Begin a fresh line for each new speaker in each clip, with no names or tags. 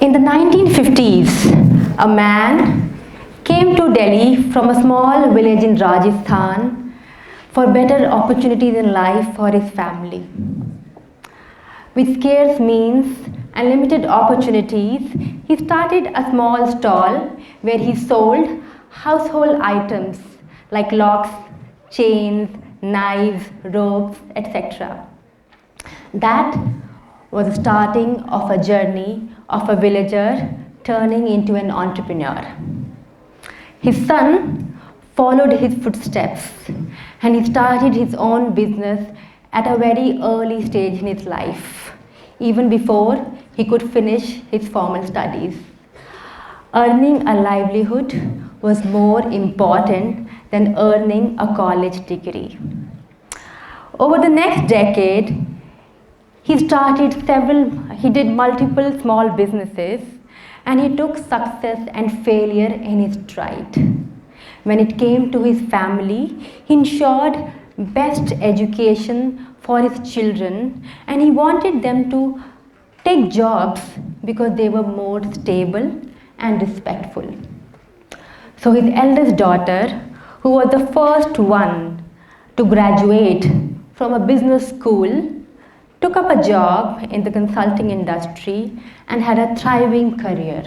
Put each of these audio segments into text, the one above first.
In the 1950s, a man came to Delhi from a small village in Rajasthan for better opportunities in life for his family. With scarce means and limited opportunities, he started a small stall where he sold household items like locks, chains, knives, ropes, etc. That was the starting of a journey of a villager turning into an entrepreneur. His son followed his footsteps and he started his own business at a very early stage in his life, even before he could finish his formal studies. Earning a livelihood was more important than earning a college degree. Over the next decade, he did multiple small businesses and he took success and failure in his stride. When it came to his family, he ensured best education for his children and he wanted them to take jobs because they were more stable and respectful. So his eldest daughter, who was the first one to graduate from a business school, took up a job in the consulting industry and had a thriving career.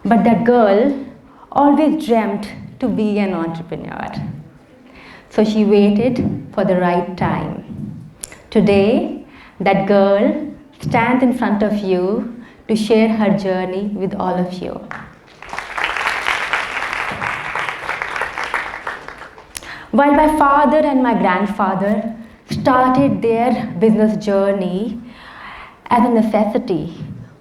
But that girl always dreamt to be an entrepreneur. So she waited for the right time. Today, that girl stands in front of you to share her journey with all of you. While my father and my grandfather started their business journey as a necessity,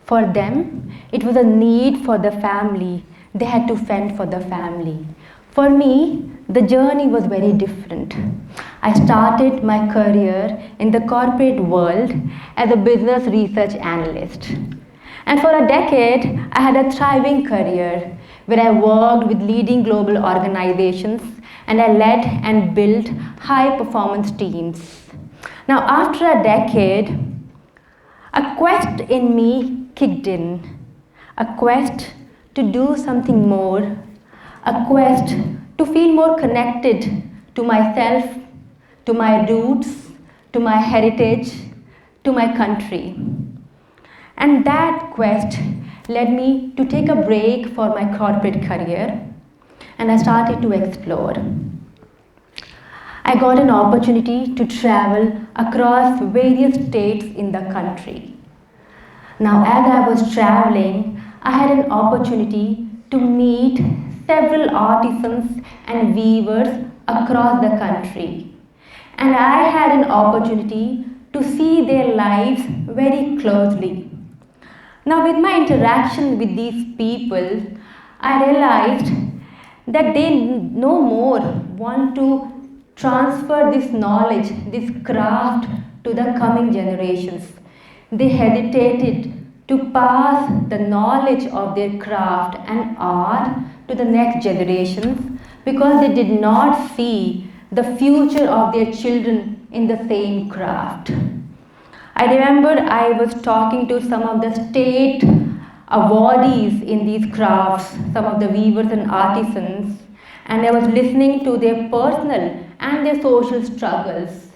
for them, it was a need for the family. They had to fend for the family. For me, the journey was very different. I started my career in the corporate world as a business research analyst. And for a decade, I had a thriving career where I worked with leading global organizations and I led and built high-performance teams. Now, after a decade, a quest in me kicked in, a quest to do something more, a quest to feel more connected to myself, to my roots, to my heritage, to my country. And that quest led me to take a break for my corporate career and I started to explore. I got an opportunity to travel across various states in the country. Now, as I was traveling, I had an opportunity to meet several artisans and weavers across the country. And I had an opportunity to see their lives very closely. Now, with my interaction with these people, I realized that they no more want to transfer this knowledge, this craft to the coming generations. They hesitated to pass the knowledge of their craft and art to the next generations because they did not see the future of their children in the same craft. I remember I was talking to some of the state awardees in these crafts, some of the weavers and artisans, and I was listening to their personal and their social struggles.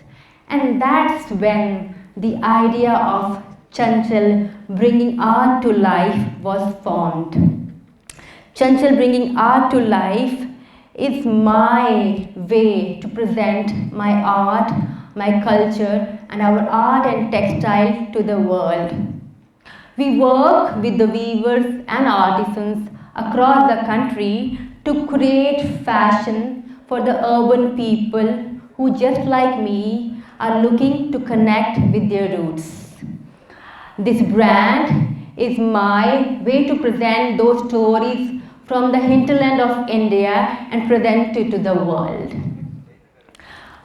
And that's when the idea of Chanchal, bringing art to life, was formed. Chanchal, bringing art to life, is my way to present my art, my culture, and our art and textile to the world. We work with the weavers and artisans across the country to create fashion for the urban people who, just like me, are looking to connect with their roots. This brand is my way to present those stories from the hinterland of India and present it to the world.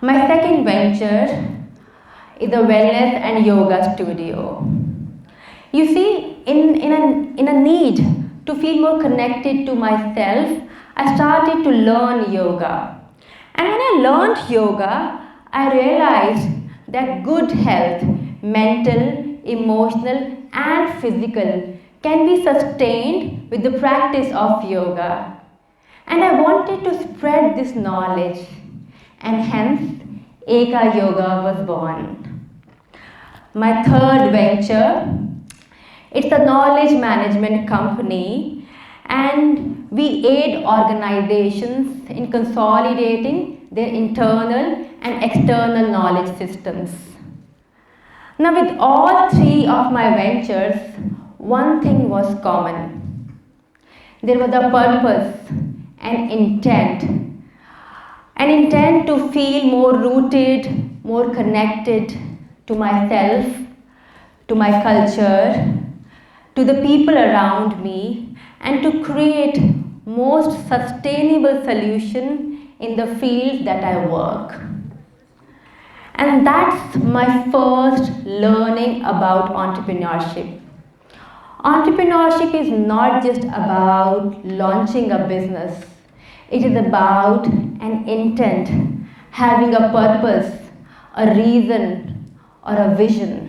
My second venture is a wellness and yoga studio. You see, in a need to feel more connected to myself, I started to learn yoga. And when I learned yoga, I realized that good health, mental, emotional, and physical, can be sustained with the practice of yoga. And I wanted to spread this knowledge, and hence Eka Yoga was born. My third venture, it's a knowledge management company, and we aid organizations in consolidating their internal and external knowledge systems. Now, with all three of my ventures, one thing was common. There was a purpose and an intent to feel more rooted, more connected to myself, to my culture, to the people around me, and to create most sustainable solution in the field that I work. And that's my first learning about entrepreneurship. Entrepreneurship is not just about launching a business. It is about an intent, having a purpose, a reason, or a vision.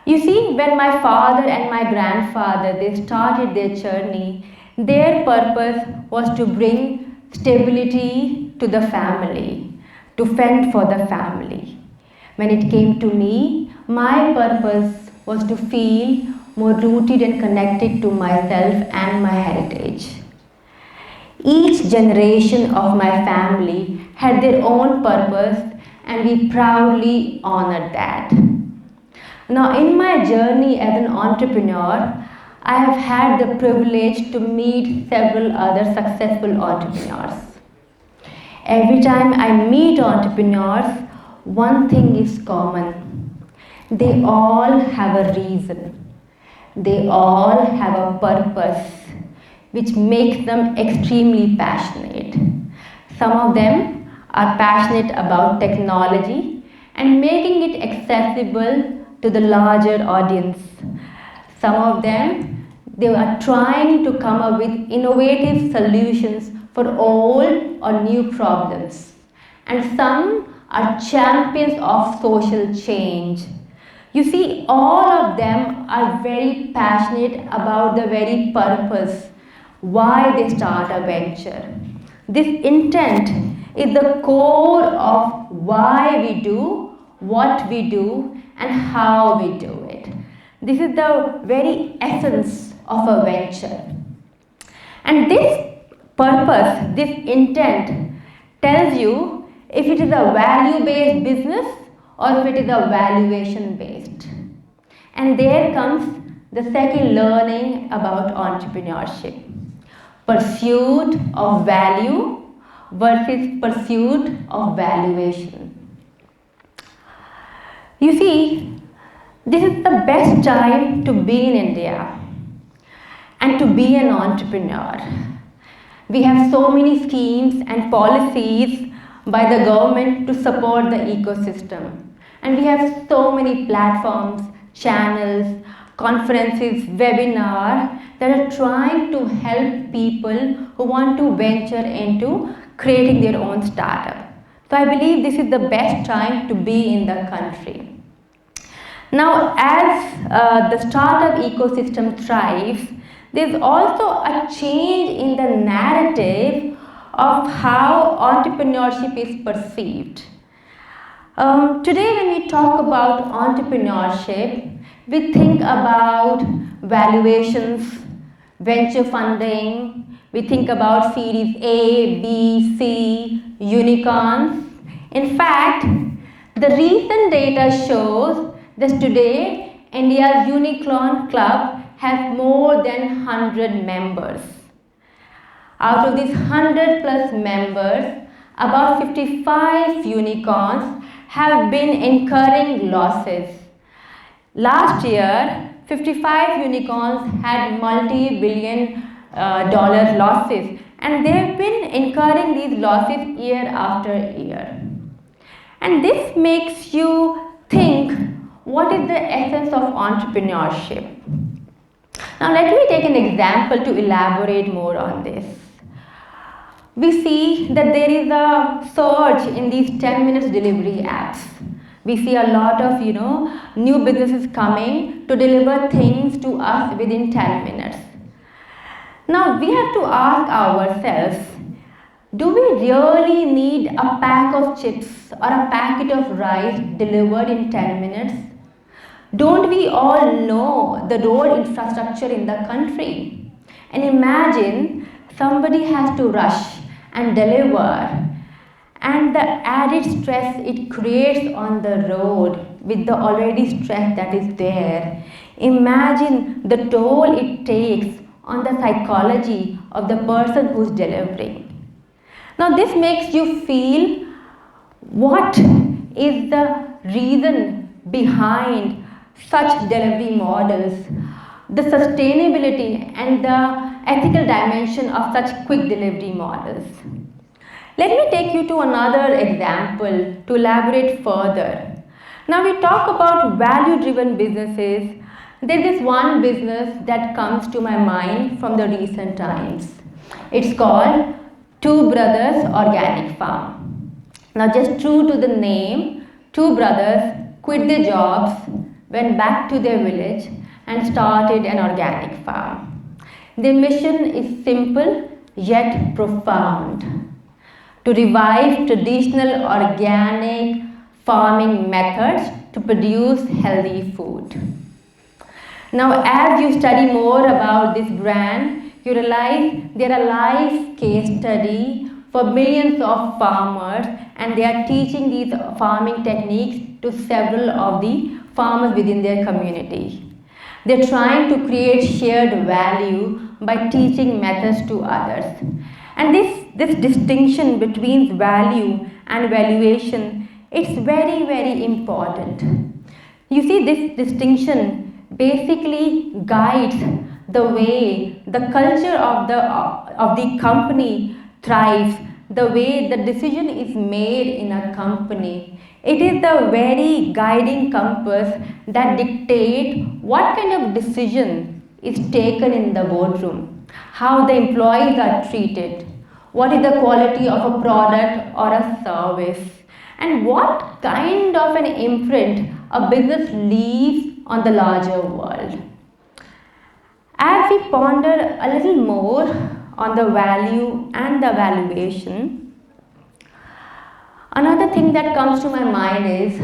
You see, when my father and my grandfather, they started their journey, their purpose was to bring stability to the family, to fend for the family. When it came to me, my purpose was to feel more rooted and connected to myself and my heritage. Each generation of my family had their own purpose, and we proudly honored that. Now, in my journey as an entrepreneur, I have had the privilege to meet several other successful entrepreneurs. Every time I meet entrepreneurs, one thing is common. They all have a reason. They all have a purpose which makes them extremely passionate. Some of them are passionate about technology and making it accessible to the larger audience. Some of them, they are trying to come up with innovative solutions for old or new problems. And some are champions of social change. You see, all of them are very passionate about the very purpose, why they start a venture. This intent is the core of why we do what we do and how we do it. This is the very essence of a venture. And this purpose, this intent, tells you if it is a value-based business or if it is a valuation-based. And there comes the second learning about entrepreneurship. Pursuit of value versus pursuit of valuation. You see, this is the best time to be in India and to be an entrepreneur. We have so many schemes and policies by the government to support the ecosystem. And we have so many platforms, channels, conferences, webinars that are trying to help people who want to venture into creating their own startup. So I believe this is the best time to be in the country. Now, as the startup ecosystem thrives, there's also a change in the narrative of how entrepreneurship is perceived. Today, when we talk about entrepreneurship, we think about valuations, venture funding, we think about Series A, B, C, unicorns. In fact, the recent data shows that today, India's Unicorn Club has more than 100 members. Out of these 100 plus members, about 55 unicorns have been incurring losses. Last year, 55 unicorns had multi-billion dollar losses, and they've been incurring these losses year after year. And this makes you think, what is the essence of entrepreneurship? Now let me take an example to elaborate more on this. We see that there is a surge in these 10 minutes delivery apps. We see a lot of, new businesses coming to deliver things to us within 10 minutes. Now we have to ask ourselves, do we really need a pack of chips or a packet of rice delivered in 10 minutes? Don't we all know the road infrastructure in the country? And imagine somebody has to rush and deliver, and the added stress it creates on the road with the already stress that is there. Imagine the toll it takes on the psychology of the person who's delivering. Now this makes you feel what is the reason behind such delivery models, the sustainability and the ethical dimension of such quick delivery models. Let me take you to another example to elaborate further. Now we talk about value-driven businesses. There is one business that comes to my mind from the recent times. It's called Two Brothers Organic Farm. Now just true to the name, two brothers quit their jobs, went back to their village and started an organic farm. Their mission is simple yet profound: to revive traditional organic farming methods to produce healthy food. Now, as you study more about this brand, you realize they are a live case study for millions of farmers, and they are teaching these farming techniques to several of the farmers within their community. They're trying to create shared value by teaching methods to others. And this distinction between value and valuation, it's very, very important. You see, this distinction basically guides the way the culture of the company thrives, the way the decision is made in a company. It is the very guiding compass that dictates what kind of decision is taken in the boardroom, how the employees are treated, what is the quality of a product or a service, and what kind of an imprint a business leaves on the larger world. As we ponder a little more on the value and the valuation, another thing that comes to my mind is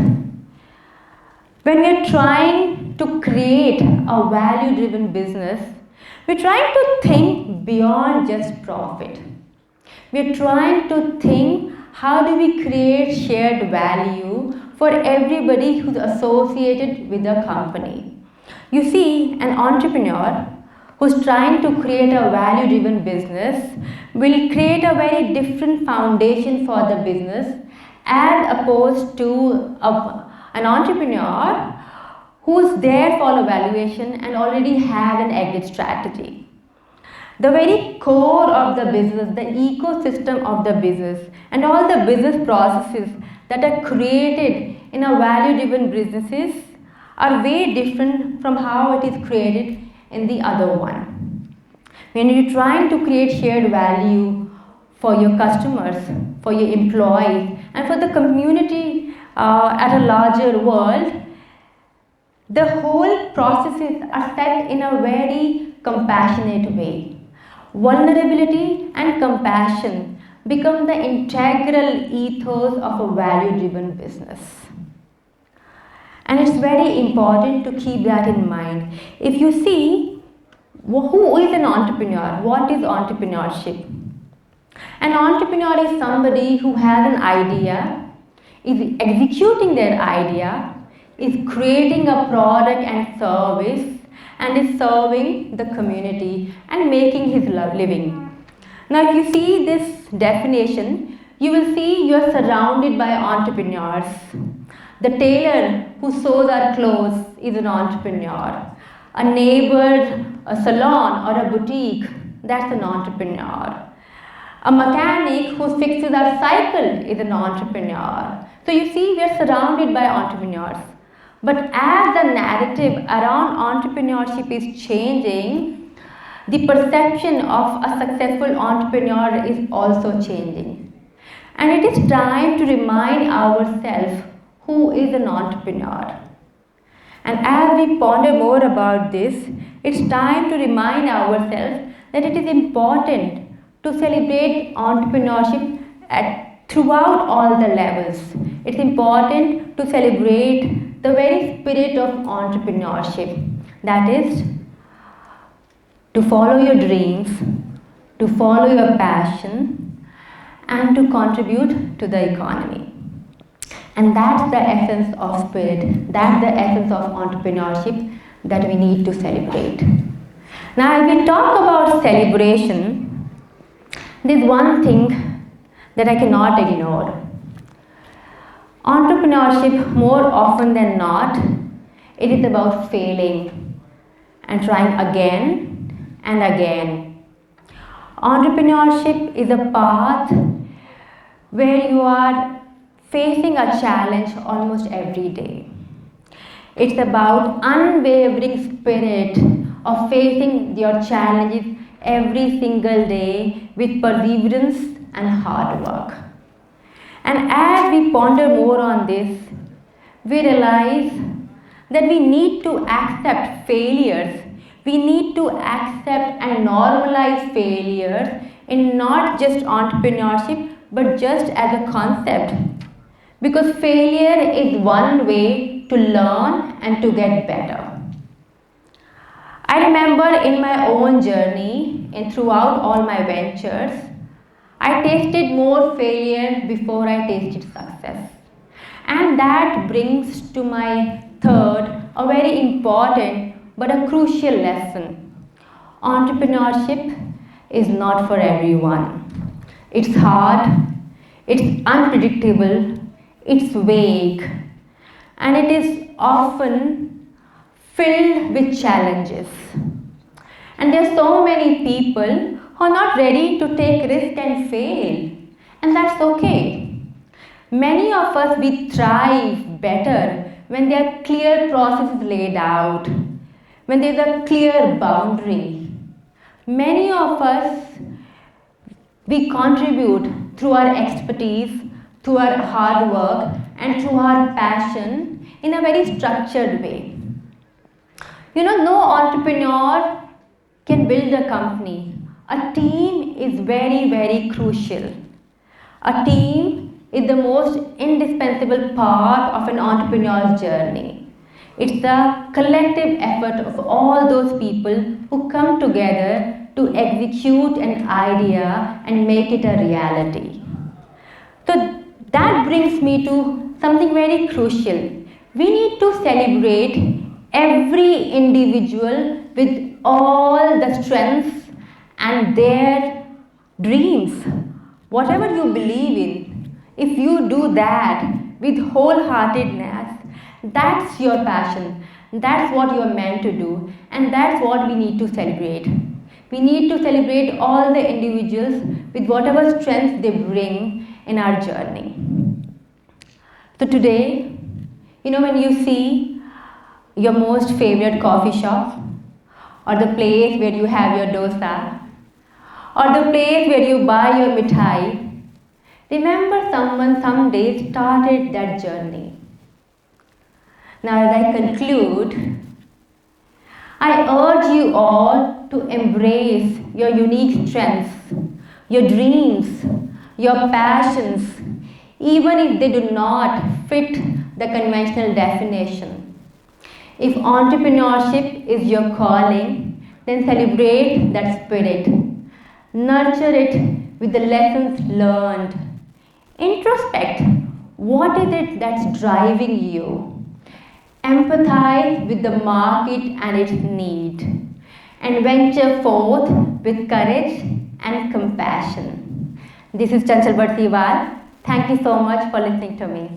when we are trying to create a value-driven business, we're trying to think beyond just profit. We're trying to think, how do we create shared value for everybody who's associated with the company? You see, an entrepreneur who's trying to create a value-driven business will create a very different foundation for the business as opposed to an entrepreneur who's there for a valuation and already has an exit strategy. The very core of the business, the ecosystem of the business, and all the business processes that are created in a value-driven businesses are way different from how it is created in the other one. When you're trying to create shared value for your customers, for your employees, and for the community at a larger world, the whole processes are set in a very compassionate way. Vulnerability and compassion become the integral ethos of a value-driven business. And it's very important to keep that in mind. If you see, who is an entrepreneur? What is entrepreneurship? An entrepreneur is somebody who has an idea, is executing their idea, is creating a product and service, and is serving the community and making his living. Now, if you see this definition, you will see you are surrounded by entrepreneurs. The tailor who sews our clothes is an entrepreneur. A neighbor, a salon or a boutique, that's an entrepreneur. A mechanic who fixes our cycle is an entrepreneur. So you see, we are surrounded by entrepreneurs. But as the narrative around entrepreneurship is changing, the perception of a successful entrepreneur is also changing. And it is time to remind ourselves who is an entrepreneur. And as we ponder more about this, it's time to remind ourselves that it is important to celebrate entrepreneurship throughout all the levels. It's important to celebrate the very spirit of entrepreneurship. That is, to follow your dreams, to follow your passion, and to contribute to the economy. And that's the essence of spirit, that's the essence of entrepreneurship that we need to celebrate. Now, if we talk about celebration, there's one thing that I cannot ignore. Entrepreneurship, more often than not, it is about failing and trying again and again. Entrepreneurship is a path where you are facing a challenge almost every day. It's about unwavering spirit of facing your challenges every single day with perseverance and hard work. And as we ponder more on this, we realize that we need to accept failures. We need to accept and normalize failures in not just entrepreneurship, but just as a concept. Because failure is one way to learn and to get better. I remember in my own journey and throughout all my ventures, I tasted more failure before I tasted success. And that brings to my third, a very important but a crucial lesson. Entrepreneurship is not for everyone. It's hard, it's unpredictable, it's vague, and it is often filled with challenges. And there are so many people who are not ready to take risk and fail, and that's okay. Many of us, we thrive better when there are clear processes laid out, when there's a clear boundary. Many of us, we contribute through our expertise, through our hard work, and through our passion in a very structured way. No entrepreneur can build a company. A team is very, very crucial. A team is the most indispensable part of an entrepreneur's journey. It's the collective effort of all those people who come together to execute an idea and make it a reality. So that brings me to something very crucial. We need to celebrate every individual with all the strengths and their dreams. Whatever you believe in, if you do that with wholeheartedness, that's your passion. That's what you are meant to do, and that's what we need to celebrate. We need to celebrate all the individuals with whatever strengths they bring in our journey. So today, when you see your most favorite coffee shop, or the place where you have your dosa, or the place where you buy your mithai, remember someone someday started that journey. Now, as I conclude, I urge you all to embrace your unique strengths, your dreams, your passions, even if they do not fit the conventional definition. If entrepreneurship is your calling, then celebrate that spirit. Nurture it with the lessons learned. Introspect. What is it that's driving you? Empathize with the market and its need. And venture forth with courage and compassion. This is Chanchal Badsiwal. Thank you so much for listening to me.